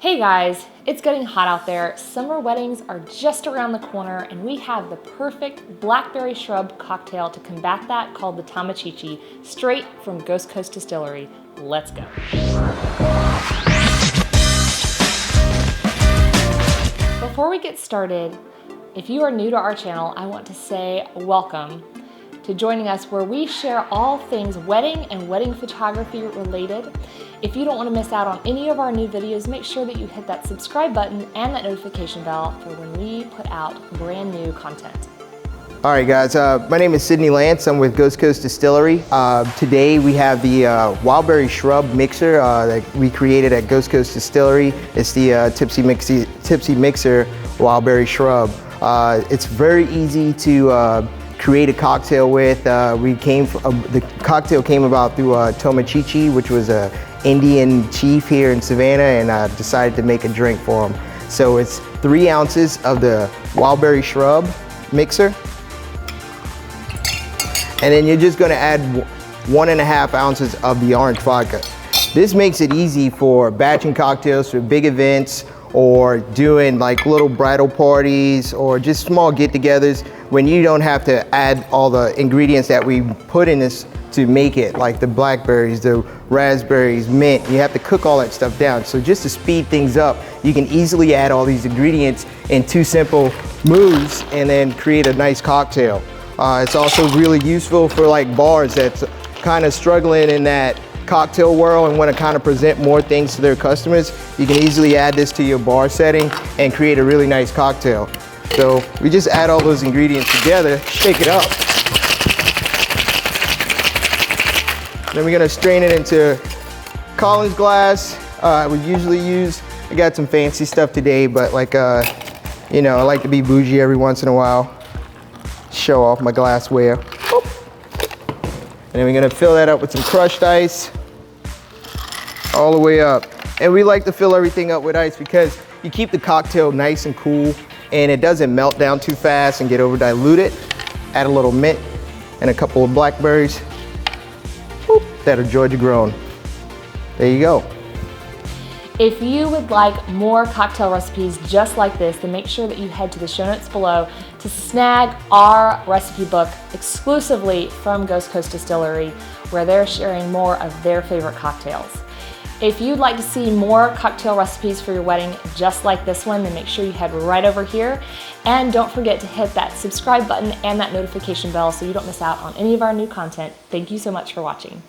Hey guys, it's getting hot out there. Summer weddings are just around the corner and we have the perfect Blackberry Shrub cocktail to combat that called the Tamachichi, straight from Ghost Coast Distillery. Let's go. Before we get started, if you are new to our channel, I want to say welcome to joining us where we share all things wedding and wedding photography related. If you don't want to miss out on any of our new videos, make sure that you hit that subscribe button and that notification bell for when we put out brand new content. All right guys, my name is Sydney Lance. I'm with Ghost Coast Distillery. Today we have the Blackberry Shrub mixer that we created at Ghost Coast Distillery. It's the Tipsy Mixer Blackberry Shrub. It's very easy to create a cocktail with. The cocktail came about through Tamachichi, which was a Indian chief here in Savannah, and I decided to make a drink for him. So it's 3 ounces of the Blackberry Shrub mixer, and then you're just gonna add 1.5 ounces of the orange vodka. This makes it easy for batching cocktails for big events or doing like little bridal parties or just small get-togethers when you don't have to add all the ingredients that we put in this to make it, like the blackberries, the raspberries, mint. You have to cook all that stuff down. So just to speed things up, you can easily add all these ingredients in 2 simple moves and then create a nice cocktail. It's also really useful for like bars that's kind of struggling in that cocktail world and want to kind of present more things to their customers. You can easily add this to your bar setting and create a really nice cocktail. So we just add all those ingredients together, shake it up. Then we're gonna strain it into Collins glass. We usually use, I got some fancy stuff today, but like, you know, I like to be bougie every once in a while. Show off my glassware. And then we're gonna fill that up with some crushed ice all the way up. And we like to fill everything up with ice because you keep the cocktail nice and cool and it doesn't melt down too fast and get over diluted. Add a little mint and a couple of blackberries that are Georgia grown. There you go. If you would like more cocktail recipes just like this, then make sure that you head to the show notes below to snag our recipe book exclusively from Ghost Coast Distillery, where they're sharing more of their favorite cocktails. If you'd like to see more cocktail recipes for your wedding just like this one, then make sure you head right over here. And don't forget to hit that subscribe button and that notification bell so you don't miss out on any of our new content. Thank you so much for watching.